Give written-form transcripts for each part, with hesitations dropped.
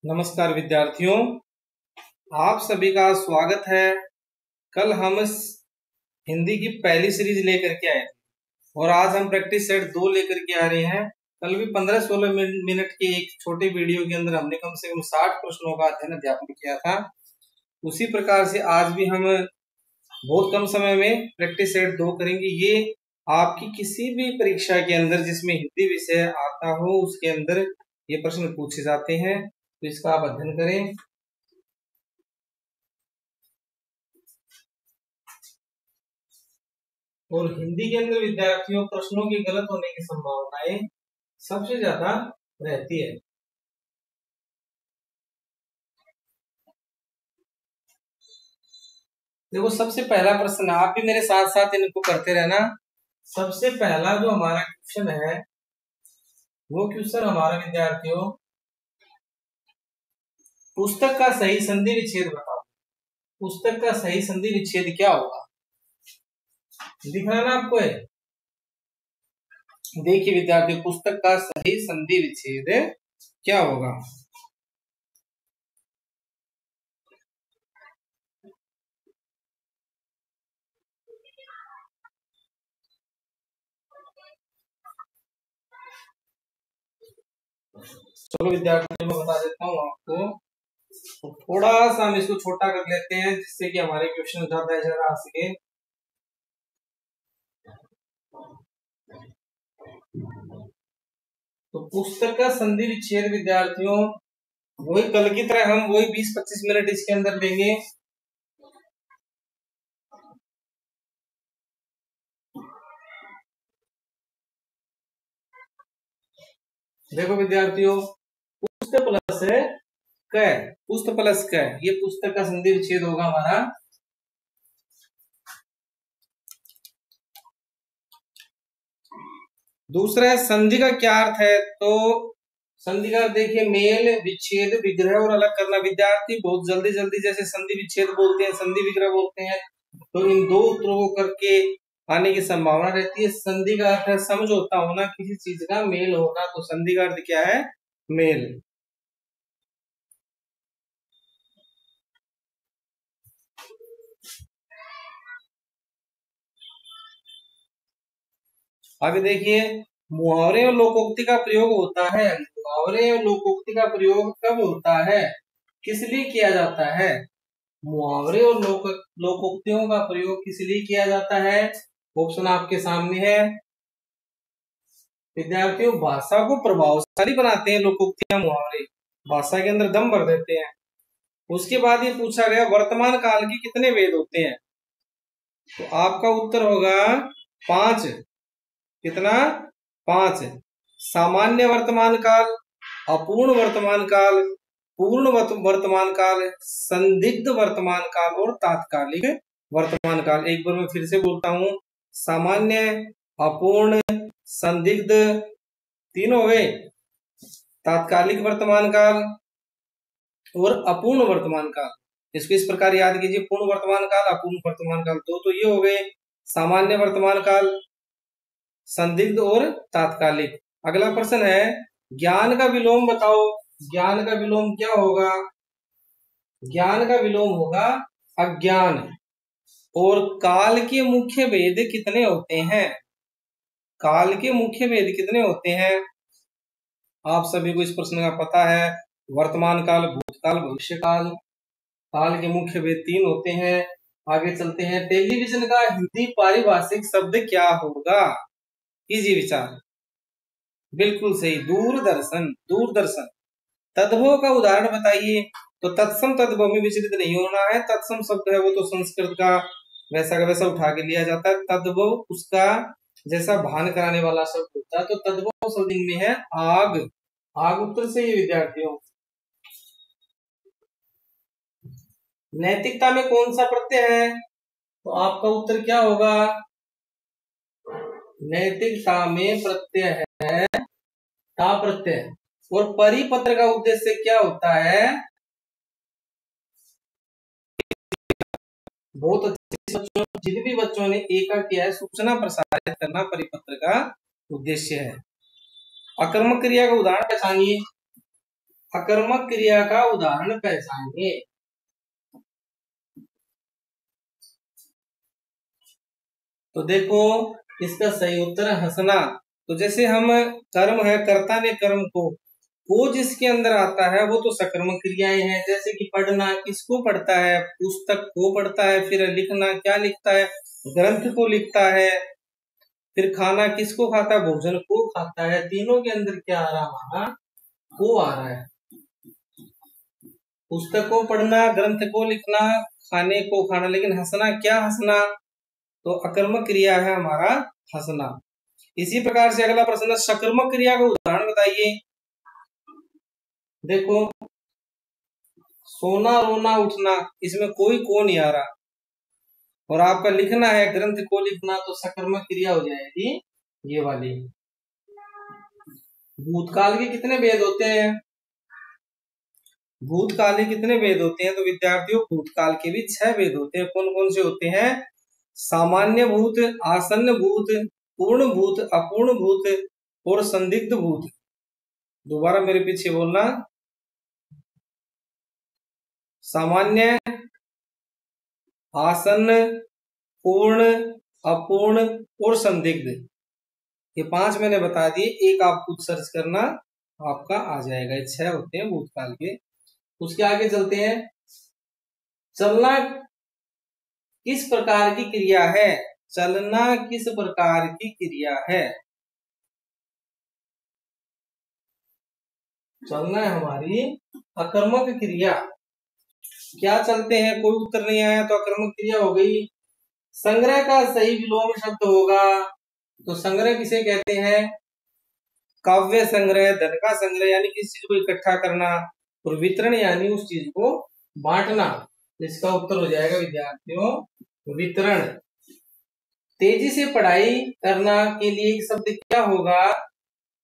नमस्कार विद्यार्थियों, आप सभी का स्वागत है। कल हम हिंदी की पहली सीरीज लेकर के आए और आज हम प्रैक्टिस सेट 2 लेकर के आ रहे हैं। कल भी 15-16 मिनट के एक छोटे वीडियो के अंदर हमने कम से कम 60 प्रश्नों का अध्ययन अध्यापन किया था। उसी प्रकार से आज भी हम बहुत कम समय में प्रैक्टिस सेट 2 करेंगे। ये आपकी किसी भी परीक्षा के अंदर जिसमें हिंदी विषय आता हो उसके अंदर ये प्रश्न पूछे जाते हैं, तो इसका आप अध्ययन करें। और हिंदी के अंदर विद्यार्थियों प्रश्नों के गलत होने की संभावनाएं सबसे ज्यादा रहती है। देखो, सबसे पहला प्रश्न, आप भी मेरे साथ साथ इनको करते रहना। सबसे पहला जो हमारा क्वेश्चन है वो क्वेश्चन हमारा विद्यार्थियों, पुस्तक का सही संधि विच्छेद बताओ। पुस्तक का सही संधि विच्छेद क्या होगा? दिखना ना आपको है। देखिए विद्यार्थी, पुस्तक का सही संधि विच्छेद क्या होगा? चलो विद्यार्थियों, मैं बता देता हूँ आपको। तो थोड़ा सा हम इसको छोटा कर लेते हैं जिससे कि हमारे क्वेश्चन ज्यादा आ सके। तो पुस्तक का संधि विच्छेद विद्यार्थियों वही कल की तरह हम वही 20-25 मिनट इसके अंदर लेंगे। देखो विद्यार्थियों, पुस्त प्लस क, पुस्त प्लस क, ये पुस्तक का संधि विच्छेद होगा हमारा। दूसरा है संधि का क्या अर्थ है? तो संधि का देखिए, मेल, विच्छेद, विग्रह और अलग करना। विद्यार्थी बहुत जल्दी जल्दी जैसे संधि विच्छेद बोलते हैं, संधि विग्रह बोलते हैं, तो इन दो उत्तरों को करके आने की संभावना रहती है। संधि का अर्थ है समझौता होना, किसी चीज का मेल होना। तो संधि का अर्थ क्या है? मेल। आगे देखिए, मुहावरे और लोकोक्ति का प्रयोग होता है। मुहावरे और लोकोक्ति का प्रयोग कब होता है, किस लिए किया जाता है? मुहावरे और लोकोक्तियों का प्रयोग किस लिए किया जाता है? ऑप्शन आपके सामने है विद्यार्थियों। भाषा को प्रभावशाली बनाते हैं लोकोक्तियां, मुहावरे भाषा के अंदर दम भर देते हैं। उसके बाद ये पूछा गया वर्तमान काल के कितने वेद होते हैं? तो आपका उत्तर होगा 5। कितना? 5। सामान्य वर्तमान काल, अपूर्ण वर्तमान काल, पूर्ण वर्तमान काल, संदिग्ध वर्तमान काल और तात्कालिक वर्तमान काल। एक बार मैं फिर से बोलता हूं, सामान्य, अपूर्ण, संदिग्ध, 3 हो गए, तात्कालिक वर्तमान काल और अपूर्ण वर्तमान काल। इसको इस प्रकार याद कीजिए, पूर्ण वर्तमान काल, अपूर्ण वर्तमान काल, तो ये हो गए सामान्य वर्तमान काल, संदिग्ध और तात्कालिक। अगला प्रश्न है, ज्ञान का विलोम बताओ। ज्ञान का विलोम क्या होगा? ज्ञान का विलोम होगा अज्ञान। और काल के मुख्य भेद कितने होते हैं? काल के मुख्य भेद कितने होते हैं? आप सभी को इस प्रश्न का पता है। वर्तमान काल, भूतकाल, भविष्य काल। काल के मुख्य भेद 3 होते हैं। आगे चलते हैं, टेलीविजन का हिंदी पारिभाषिक शब्द क्या होगा? इजी विचार, बिल्कुल सही, दूरदर्शन। दूरदर्शन। तद्भव का उदाहरण बताइए। तो तत्सम तद्भव में विचलित नहीं होना है। तत्सम शब्द है वो तो संस्कृत का वैसा का वैसा उठा के लिया जाता है। तद्भव उसका जैसा भान कराने वाला शब्द होता है। तो तद्भव शब्द में है आग। आग उत्तर से ये विद्यार्थियों। नैतिकता में कौन सा प्रत्यय है? तो आपका उत्तर क्या होगा? नैतिकता में प्रत्यय है ता प्रत्यय। और परिपत्र का उद्देश्य क्या होता है? बहुत अच्छे बच्चों, जिन भी बच्चों ने एक किया है, सूचना प्रसारित करना परिपत्र का उद्देश्य है। अकर्मक क्रिया का उदाहरण पहचानिए। अकर्मक क्रिया का उदाहरण पहचानिए। तो देखो इसका सही उत्तर है हंसना। तो जैसे हम कर्म है, कर्ता ने कर्म को जिसके अंदर आता है वो तो सकर्मक क्रियाएं हैं। जैसे कि पढ़ना, किसको पढ़ता है? पुस्तक को पढ़ता है। फिर लिखना, क्या लिखता है? ग्रंथ को लिखता है। फिर खाना, किसको खाता है? भोजन को खाता है। तीनों के अंदर क्या आ रहा है? हमारा को आ रहा है। पुस्तक को पढ़ना, ग्रंथ को लिखना, खाने को खाना। लेकिन हंसना, क्या हंसना? तो अकर्मक क्रिया है हमारा हंसना। इसी प्रकार से अगला प्रश्न है, सकर्मक क्रिया का उदाहरण बताइए। देखो सोना, रोना, उठना, इसमें कोई को नहीं आ रहा। और आपका लिखना है, ग्रंथ को लिखना, तो सकर्मक क्रिया हो जाएगी ये वाली। भूतकाल के कितने भेद होते हैं? भूतकाल के कितने भेद होते हैं? तो विद्यार्थियों भूतकाल के भी 6 भेद होते हैं। कौन कौन से होते हैं? सामान्य भूत, आसन्न भूत, पूर्ण भूत, अपूर्ण भूत और संदिग्ध भूत। दोबारा मेरे पीछे बोलना। सामान्य, आसन्न, पूर्ण, अपूर्ण और संदिग्ध, ये 5 मैंने बता दिए। एक आप खुद सर्च करना, आपका आ जाएगा। ये 6 होते हैं भूतकाल के। उसके आगे चलते हैं। चलना किस प्रकार की क्रिया है? चलना किस प्रकार की क्रिया है? चलना है हमारी अकर्मक क्रिया। क्या चलते हैं? कोई उत्तर नहीं आया तो अकर्मक क्रिया हो गई। संग्रह का सही विलोम शब्द होगा। तो संग्रह किसे कहते हैं? काव्य संग्रह, धन का संग्रह यानी किसी चीज को इकट्ठा करना, और वितरण यानी उस चीज को बांटना। इसका उत्तर हो जाएगा विद्यार्थियों वितरण। तेजी से पढ़ाई करना के लिए शब्द क्या होगा?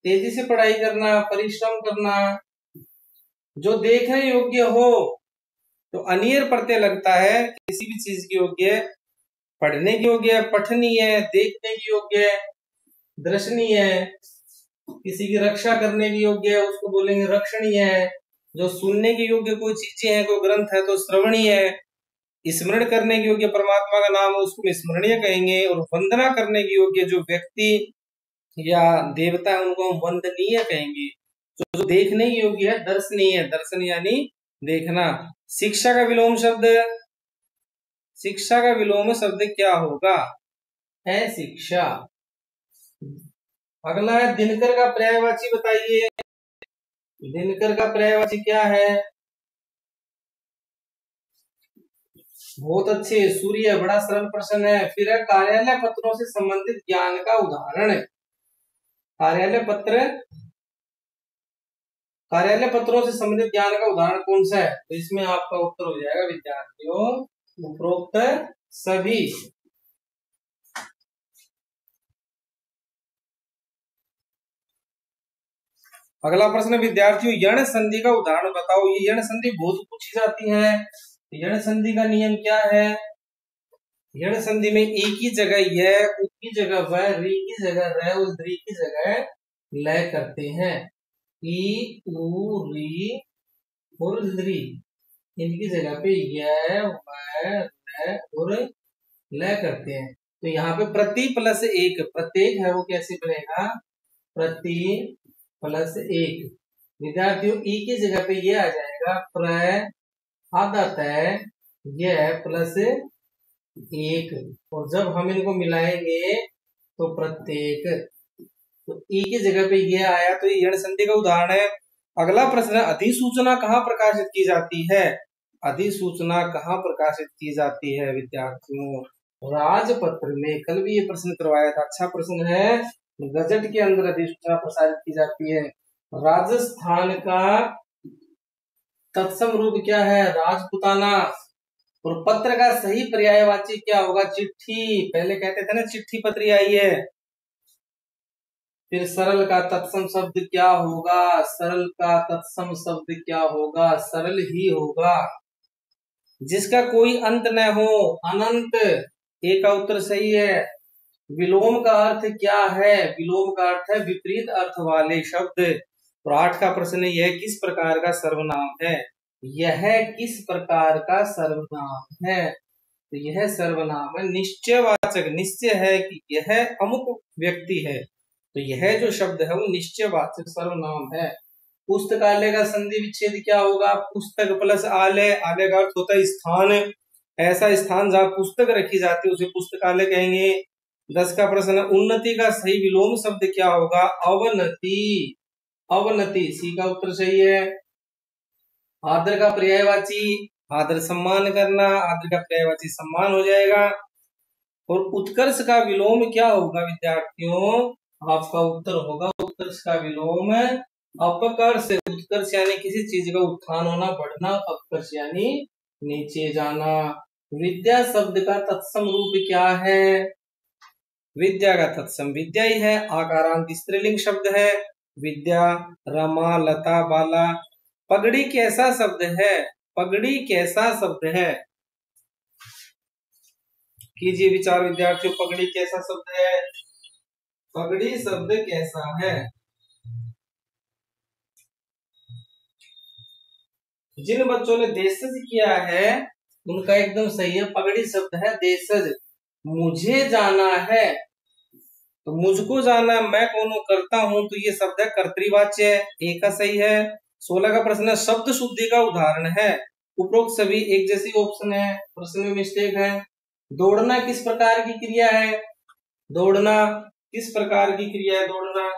तेजी से पढ़ाई करना, परिश्रम करना। जो देखने योग्य हो तो अनियर प्रत्यय लगता है। किसी भी चीज की योग्य है, पढ़ने की योग्य है, पठनीय है, देखने की योग्य है, दर्शनीय है। किसी की रक्षा करने की योग्य है, उसको बोलेंगे रक्षणीय है। जो सुनने की योग्य कोई चीजें हैं, कोई ग्रंथ है, तो श्रवणीय है। स्मरण करने की योग्य परमात्मा का नाम है, उसको स्मरणीय कहेंगे। और वंदना करने की योग्य जो व्यक्ति या देवता है, उनको हम वंदनीय कहेंगे। तो जो देखने की योग्य है दर्शनीय है। दर्शन यानी देखना। शिक्षा का विलोम शब्द, शिक्षा का विलोम शब्द क्या होगा? है शिक्षा। अगला है दिनकर का पर्यायवाची बताइए। दिनकर का पर्यायवाची क्या है? बहुत अच्छे, सूर्य। बड़ा सरल प्रश्न है। फिर है कार्यालय पत्रों से संबंधित ज्ञान का उदाहरण। कार्यालय पत्रों से संबंधित ज्ञान का उदाहरण कौन सा है? तो इसमें आपका उत्तर हो जाएगा विद्यार्थियों उपरोक्त सभी। अगला प्रश्न विद्यार्थियों, यण संधि का उदाहरण बताओ। ये यण संधि बहुत पूछी जाती है। यण संधि का नियम क्या है? यण संधि में ई की जगह यह, उ की जगह वह, री की जगह रह और द्री की जगह लय करते हैं। ई, उ, री और द्री, इनकी जगह पे यह, वह, रह और लय करते हैं। तो यहाँ पे प्रति प्लस एक, प्रत्येक है वो कैसे बनेगा? प्रति प्लस एक। विद्यार्थियों ई की जगह पे ये आ जाएगा प्र आधा तय यह प्लस एक। और जब हम इनको मिलाएंगे तो प्रत्येक। तो ई की जगह पे ये आया, तो ये यण संधि का उदाहरण है। अगला प्रश्न है, अधिसूचना कहाँ प्रकाशित की जाती है? अधिसूचना कहाँ प्रकाशित की जाती है विद्यार्थियों? राजपत्र में। कल भी ये प्रश्न करवाया था, अच्छा प्रश्न है। गजट के अंदर अधिसूचना प्रसारित की जाती है। राजस्थान का तत्सम रूप क्या है? राजपुताना। और पत्र का सही पर्यायवाची क्या होगा? चिट्ठी। पहले कहते थे ना चिट्ठी पत्री आई है। फिर सरल का तत्सम शब्द क्या होगा? सरल का तत्सम शब्द क्या होगा? सरल ही होगा। जिसका कोई अंत न हो, अनंत। ए का उत्तर सही है। विलोम का अर्थ क्या है? विलोम का अर्थ है विपरीत अर्थ वाले शब्द। और 8 का प्रश्न है, यह किस प्रकार का सर्वनाम है? यह किस प्रकार का सर्वनाम है? तो यह सर्वनाम है निश्चयवाचक। निश्चय है कि यह अमुक व्यक्ति है, तो यह जो शब्द है वो निश्चयवाचक सर्वनाम है। पुस्तकालय का संधि विच्छेद क्या होगा? पुस्तक प्लस आलय। आलय का अर्थ होता है स्थान। ऐसा स्थान जहाँ पुस्तक रखी जाती है उसे पुस्तकालय कहेंगे। 10 का प्रश्न है, उन्नति का सही विलोम शब्द क्या होगा? अवनति। अवनति, सी का उत्तर सही है। आदर का पर्यायवाची, आदर सम्मान करना, आदर का पर्यायवाची सम्मान हो जाएगा। और उत्कर्ष का विलोम क्या होगा विद्यार्थियों? आपका उत्तर होगा उत्कर्ष का विलोम अपकर्ष। उत्कर्ष यानी किसी चीज का उत्थान होना, बढ़ना। अपकर्ष यानी नीचे जाना। विद्या शब्द का तत्सम रूप क्या है? विद्या का तत्सम विद्या ही है। आकारांत स्त्रीलिंग शब्द है। विद्या, रमा, लता, बाला। पगड़ी कैसा शब्द है? पगड़ी कैसा शब्द है? कीजिए विचार विद्यार्थियों, पगड़ी कैसा शब्द है? पगड़ी शब्द कैसा है? जिन बच्चों ने देशज किया है उनका एकदम सही है। पगड़ी शब्द है देशज। मुझे जाना है, तो मुझको जाना, मैं कौन करता हूं, तो ये शब्द है कर्तृवाच्य। एक का सही है। 16 का प्रश्न है, शब्द शुद्धि का उदाहरण है। उपरोक्त सभी एक जैसी ऑप्शन है, प्रश्न में मिस्टेक है। दौड़ना किस प्रकार की क्रिया है? दौड़ना किस प्रकार की क्रिया है? दौड़ना,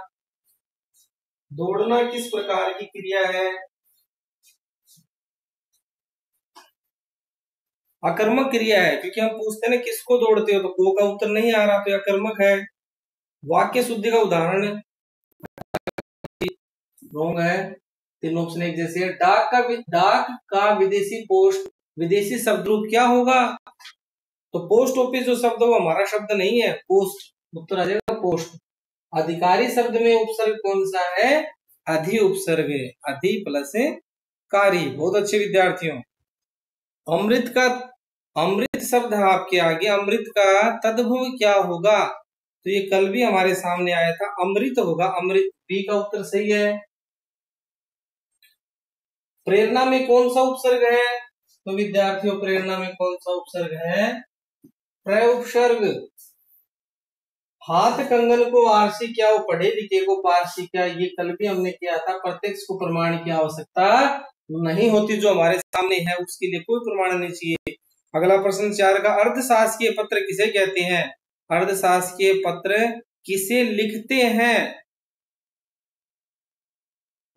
दौड़ना किस प्रकार की क्रिया है? अकर्मक क्रिया है, क्योंकि हम पूछते हैं ना किसको दौड़ते हो, तो को का उत्तर नहीं आ रहा, तो अकर्मक है। वाक्य शुद्धि का उदाहरण रोंग है। तीनों ऑप्शन एक जैसे है। डाक का विदेशी पोस्ट, विदेशी शब्द रूप क्या होगा? तो पोस्ट ऑफिस जो शब्द वो हमारा शब्द नहीं है, पोस्ट उत्तर आ जाएगा पोस्ट। अधिकारी शब्द में उपसर्ग कौन सा है? अधि उपसर्ग। अधि प्लस कारी। बहुत अच्छे विद्यार्थियों। अमृत का, अमृत शब्द है आपके आगे, अमृत का तद्भव क्या होगा? तो ये कल भी हमारे सामने आया था, अमृत होगा अमृत। बी का उत्तर सही है। प्रेरणा में कौन सा उपसर्ग है? तो विद्यार्थियों प्रेरणा में कौन सा उपसर्ग है? प्रउपसर्ग। हाथ कंगन को आरसी क्या, वो पढ़े लिखे को पारसी क्या, ये कल भी हमने किया था। प्रत्यक्ष को प्रमाण की आवश्यकता नहीं होती, जो हमारे सामने है उसके लिए कोई प्रमाण नहीं चाहिए। अगला प्रश्न 4 का, अर्धशासकीय पत्र किसे कहते हैं? अर्धशासकीय पत्र किसे लिखते हैं?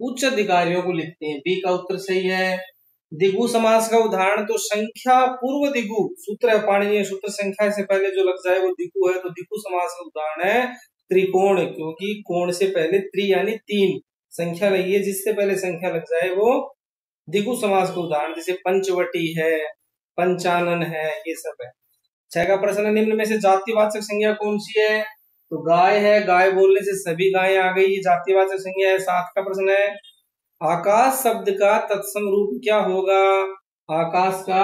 उच्च अधिकारियों को लिखते हैं। बी का उत्तर सही है। दिगु समास का उदाहरण, तो संख्या पूर्व दिगु सूत्र है, पाणिनीय सूत्र, संख्या से पहले जो लग जाए वो दिगु है, तो दिगु समास का उदाहरण है त्रिकोण, क्योंकि कोण से पहले त्रि यानी 3 संख्या लगी है, जिससे पहले संख्या लग जाए वो दिगु समास का उदाहरण। जैसे पंचवटी है, पंचानन है, ये सब है। 6 का प्रश्न, निम्न में से जातिवाचक संज्ञा कौन सी है? तो गाय है, गाय बोलने से सभी गायें आ गई, जातिवाचक संज्ञा है। 7 का प्रश्न है, आकाश शब्द का तत्सम रूप क्या होगा? आकाश का,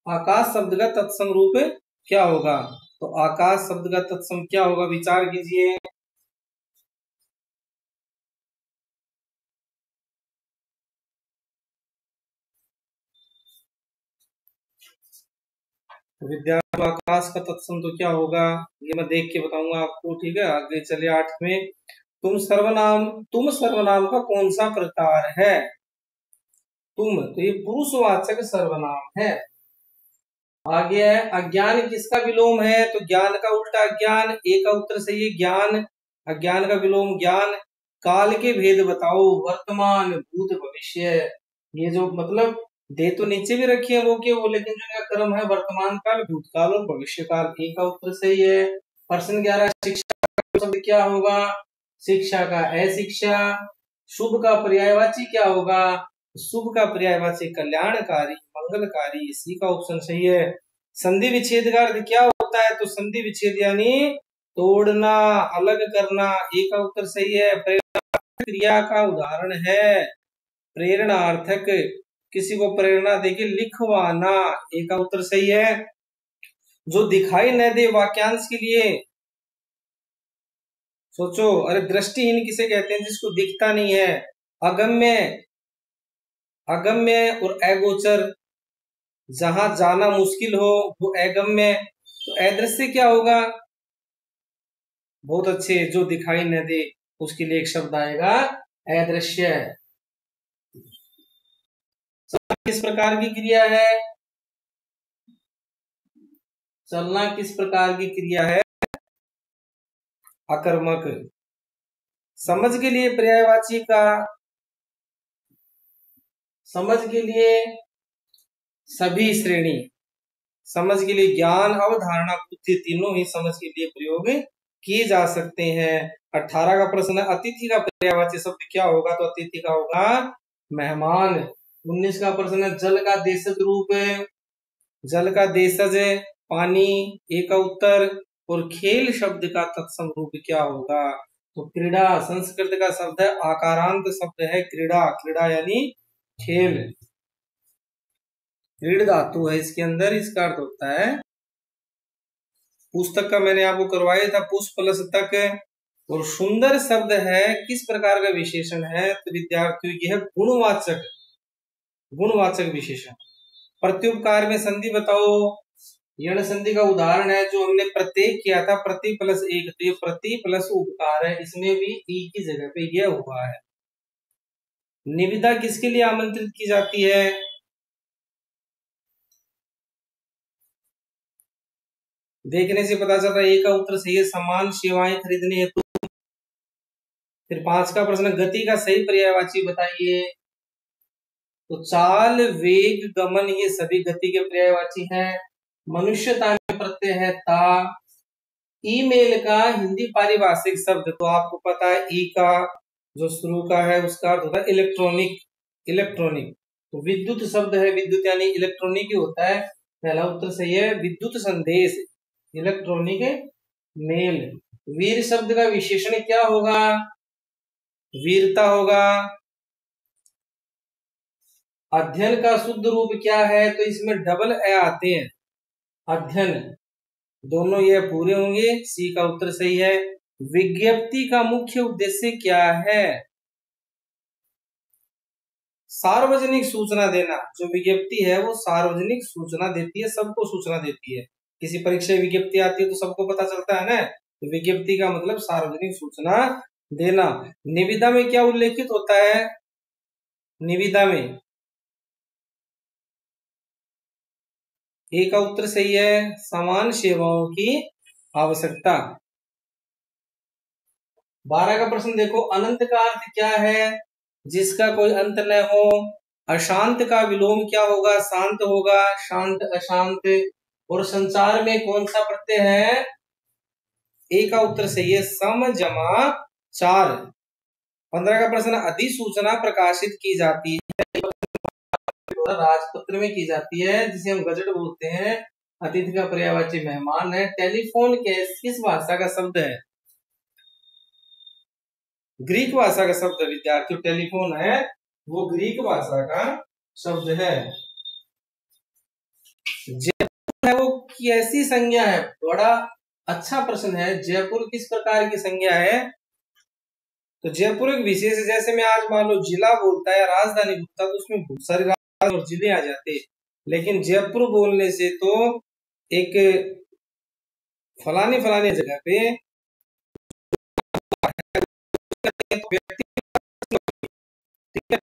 आकाश शब्द का तत्सम रूप क्या होगा? तो आकाश शब्द का तत्सम क्या होगा? विचार कीजिए। विद्यार्थी, आकाश का तत्सम तो क्या होगा? ये मैं देख के बताऊंगा आपको, ठीक है। आगे चलिए 8 में, तुम सर्वनाम का कौन सा प्रकार है? तुम, तो ये पुरुषवाचक सर्वनाम है। आगे है, अज्ञान किसका विलोम है? तो ज्ञान का उल्टा अज्ञान। ए का उत्तर सही है, ज्ञान। अज्ञान का विलोम ज्ञान। काल के भेद बताओ, वर्तमान, भूत, भविष्य। ये जो मतलब दे तो नीचे भी रखी है वो के वो, लेकिन जो क्रम है वर्तमान काल, भूतकाल और भविष्य काल। ए का उत्तर सही है। प्रश्न 11, शिक्षा का शब्द क्या होगा? शिक्षा का अशिक्षा। शुभ का पर्यायवाची क्या होगा? शुभ का पर्यायवाची कल्याणकारी, मंगलकारी। इसी का ऑप्शन सही है। संधि विच्छेद का अर्थ क्या होता है? तो संधि विच्छेद यानी तोड़ना, अलग करना। ए का उत्तर सही है। प्रेरणा क्रिया का उदाहरण है प्रेरणार्थक, किसी को प्रेरणा देके लिखवाना। ए का उत्तर सही है। जो दिखाई न दे वाक्यांश के लिए सोचो, अरे दृष्टिहीन किसे कहते हैं? जिसको दिखता नहीं है। अगम्य, अगम्य और अगोचर, जहां जाना मुश्किल हो वो अगम्य। तो अदृश्य क्या होगा? बहुत अच्छे, जो दिखाई न दे, उसके लिए एक शब्द आएगा अदृश्य। किस प्रकार की क्रिया है? चलना किस प्रकार की क्रिया है? आकर्मक। समझ के लिए पर्यायवाची का, समझ के लिए सभी श्रेणी, समझ के लिए ज्ञान, अवधारणा, बुद्धि, तीनों ही समझ के लिए प्रयोग किए जा सकते हैं। 18 का प्रश्न है, अतिथि का पर्यायवाची शब्द क्या होगा? तो अतिथि का होगा मेहमान। 19 का प्रश्न है, जल का देशज रूप, जल का देशज पानी, एक का उत्तर। और खेल शब्द का तत्सम रूप क्या होगा? तो क्रीड़ा, संस्कृत का शब्द है, आकारांत शब्द है क्रीड़ा, क्रीड़ा यानी खेल। क्रीड़ धातु है इसके अंदर, इसका अर्थ होता है। पुस्तक का मैंने आपको करवाया था, पुष्प प्लस तक। और सुंदर शब्द है किस प्रकार का विशेषण है? तो विद्यार्थियों यह गुणवाचक, गुणवाचक विशेषण। प्रत्युपकार में संधि बताओ। यण संधि का उदाहरण है जो हमने प्रत्येक किया था, प्रति प्लस एक। तो ये प्रति प्लस उपकार है, इसमें भी ई की जगह पे यह हुआ है। निविदा किसके लिए आमंत्रित की जाती है? देखने से पता चलता है, एक का उत्तर सही है, समान सेवाएं खरीदने हेतु। फिर 5 का प्रश्न, गति का सही पर्यायवाची बताइए। तो चाल, वेग, गमन, ये सभी गति के पर्यायवाची हैं। मनुष्यता में प्रत्यय है ता। ईमेल का हिंदी पारिभाषिक शब्द तो आपको पता है, ई का जो शुरू का है उसका अर्थ होता है इलेक्ट्रॉनिक, इलेक्ट्रॉनिक। तो विद्युत शब्द है, विद्युत यानी इलेक्ट्रॉनिक ही होता है। पहला उत्तर सही है, विद्युत संदेश, इलेक्ट्रॉनिक मेल। वीर शब्द का विशेषण क्या होगा? वीरता होगा। अध्ययन का शुद्ध रूप क्या है? तो इसमें डबल ए आते हैं, अध्ययन, दोनों ये पूरे होंगे। सी का उत्तर सही है। विज्ञप्ति का मुख्य उद्देश्य क्या है? सार्वजनिक सूचना देना। जो विज्ञप्ति है वो सार्वजनिक सूचना देती है, सबको सूचना देती है। किसी परीक्षा की विज्ञप्ति आती है तो सबको पता चलता है ना। तो विज्ञप्ति का मतलब सार्वजनिक सूचना देना। निविदा में क्या उल्लेखित होता है? निविदा में ए का उत्तर सही है, समान सेवाओं की आवश्यकता। 12 का प्रश्न देखो, अनंत का अर्थ क्या है? जिसका कोई अंत न हो। अशांत का विलोम क्या होगा? शांत होगा, शांत, अशांत। और संचार में कौन सा प्रत्यय है? ए का उत्तर सही है, सम जमा चार। 15 का प्रश्न, अधिसूचना प्रकाशित की जाती है, राजपत्र में की जाती है, जिसे हम गजट बोलते हैं। अतिथि का पर्यायवाची मेहमान है। टेलीफोन किस भाषा का शब्द है? ग्रीक भाषा का शब्द है विद्यार्थियों। टेलीफोन है वो ग्रीक भाषा का शब्द है। जयपुर है वो कैसी संज्ञा है? बड़ा अच्छा प्रश्न है। जयपुर किस प्रकार की संज्ञा है? तो जयपुर एक विशेष, जैसे मैं आज मान लो जिला बोलता है, राजधानी बोलता है, तो उसमें बहुत सारे राज्य और जिले आ जाते हैं। लेकिन जयपुर बोलने से तो एक फलाने फलाने जगह पे व्यक्ति, ठीक है।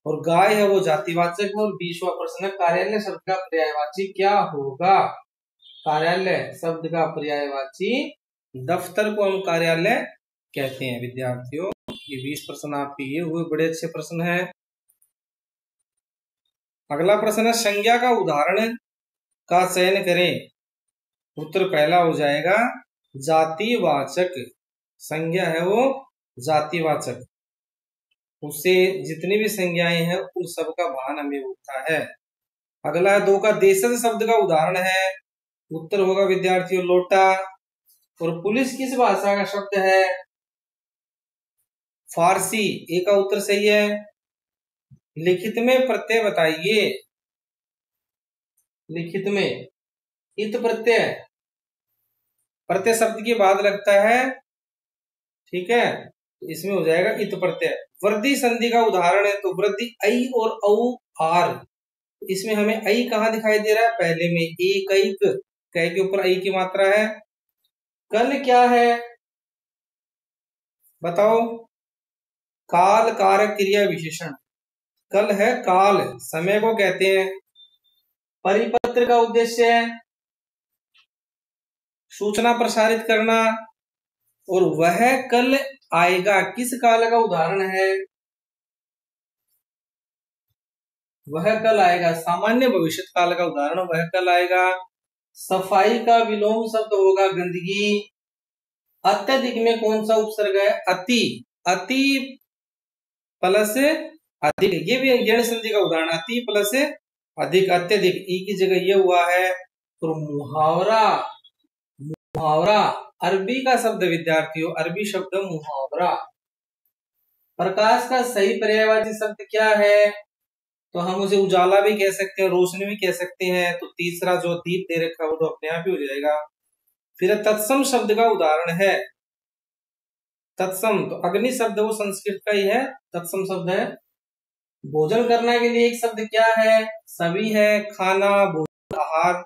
और गाय है वो जातिवाचक है। और 20वां प्रश्न है, कार्यालय शब्द का पर्यायवाची क्या होगा? कार्यालय शब्द का पर्यायवाची, दफ्तर को हम कार्यालय कहते हैं विद्यार्थियों। ये 20 प्रश्न आपके ये हुए, बड़े अच्छे प्रश्न है। अगला प्रश्न है, संज्ञा का उदाहरण का चयन करें। उत्तर पहला हो जाएगा जातिवाचक। संज्ञा है वो जातिवाचक, उससे जितनी भी संज्ञाएं हैं उन सब का भान हमें होता है। अगला है 2 का देशज शब्द का उदाहरण है। उत्तर होगा विद्यार्थियों लोटा। और पुलिस किस भाषा का शब्द है? फारसी। ए का उत्तर सही है। लिखित में प्रत्यय बताइए। लिखित में इत प्रत्यय, प्रत्यय शब्द के बाद लगता है ठीक है, तो इसमें हो जाएगा इत प्रत्यय। वृद्धि संधि का उदाहरण है तो वृद्धि ऐ और औ आर, इसमें हमें ऐ कहाँ दिखाई दे रहा है, पहले में एक ऐक, कै के ऊपर ऐ की मात्रा है। कल क्या है बताओ, काल कारक क्रिया विशेषण, कल है काल, समय को कहते हैं। परिपत्र का उद्देश्य है सूचना प्रसारित करना, और वह कल आएगा किस काल का उदाहरण है, वह कल आएगा सामान्य भविष्य काल का उदाहरण, वह कल आएगा। सफाई का विलोम शब्द होगा गंदगी। अत्यधिक में कौन सा उपसर्ग है, अति, अति प्लस अधिक, ये भी गण संधि का उदाहरण, अति प्लस अधिक, अत्यधिक, ई की जगह ये हुआ है। तो मुहावरा, मुहावरा अरबी का शब्द विद्यार्थियों, अरबी शब्द मुहावरा। प्रकाश का सही पर्यायवाची शब्द क्या है, तो हम उसे उजाला भी कह सकते हैं, रोशनी भी कह सकते हैं। तो तीसरा जो दीप दे रखा है वो तो अपने आप ही हो जाएगा। फिर तत्सम शब्द का उदाहरण है, तत्सम, तो अग्नि शब्द वो संस्कृत का ही है, तत्सम शब्द है। भोजन करने के लिए एक शब्द क्या है, सभी है, खाना, भोजन, आहार।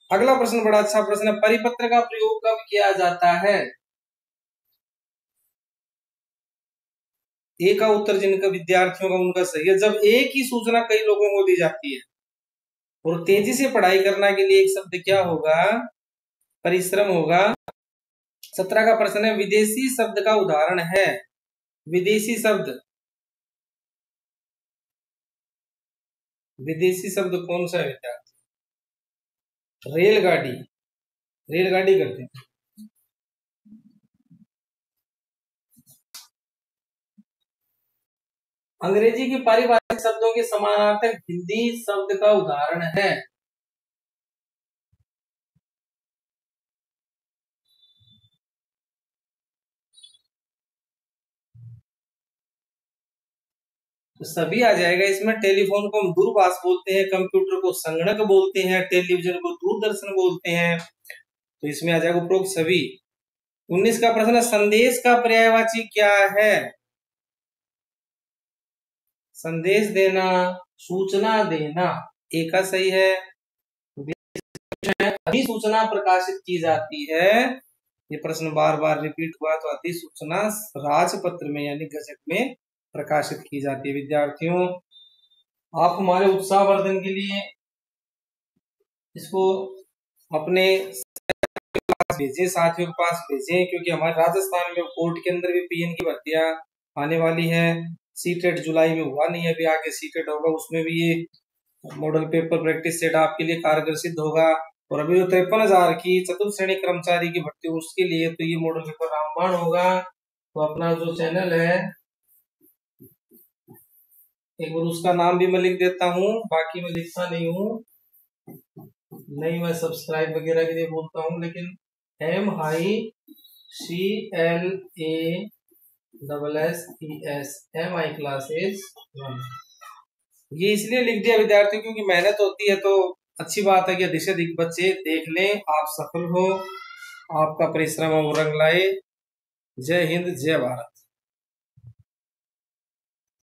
अगला प्रश्न बड़ा अच्छा प्रश्न है, परिपत्र का प्रयोग कब किया जाता है। ए का उत्तर जिनका विद्यार्थियों का उनका सही है, जब एक ही सूचना कई लोगों को दी जाती है और तेजी से पढ़ाई करने के लिए एक शब्द क्या होगा, परिश्रम होगा। 17 का प्रश्न है, विदेशी शब्द का उदाहरण है, विदेशी शब्द, विदेशी शब्द कौन सा है विद्यार्थी, रेलगाड़ी, रेलगाड़ी करते हैं। अंग्रेजी की पारिभाषिक शब्दों के समानार्थक हिंदी शब्द का उदाहरण है, तो सभी आ जाएगा इसमें। टेलीफोन को हम दूरभाष बोलते हैं, कंप्यूटर को संगणक बोलते हैं, टेलीविजन को दूरदर्शन बोलते हैं, तो इसमें आ जाएगा उपरोक्त सभी। 19 का प्रश्न है, संदेश का पर्यायवाची क्या है, संदेश देना, सूचना देना, एक का सही है। अधिसूचना प्रकाशित की जाती है, ये प्रश्न बार बार रिपीट हुआ, तो अधिसूचना राजपत्र में यानी गजट में प्रकाशित की जाती है। विद्यार्थियों, आप हमारे उत्साहवर्धन के लिए इसको अपने भेजें, साथियों के पास भेजें, क्योंकि हमारे राजस्थान में कोर्ट के अंदर भी पीएन की भर्तियां आने वाली है। सीटेट जुलाई में हुआ नहीं है, अभी आगे सीटेट होगा, उसमें भी ये मॉडल पेपर प्रैक्टिस सेट आपके लिए कारगर सिद्ध होगा। और अभी जो 53,000 की चतुर्थ श्रेणी कर्मचारी की भर्ती, उसके लिए तो ये मॉडल पेपर रामबाण होगा। तो अपना जो चैनल है, एक बार उसका नाम भी मैं लिख देता हूँ, बाकी मैं लिखता नहीं हूँ, नहीं मैं सब्सक्राइब वगैरह के लिए बोलता हूँ, लेकिन MICLASSES MI क्लासेस 1, ये इसलिए लिख दिया विद्यार्थियों क्योंकि मेहनत होती है, तो अच्छी बात है कि अधिक से अधिक बच्चे देख लें, आप सफल हो, आपका परिश्रम वो रंग लाए। जय हिंद, जय भारत।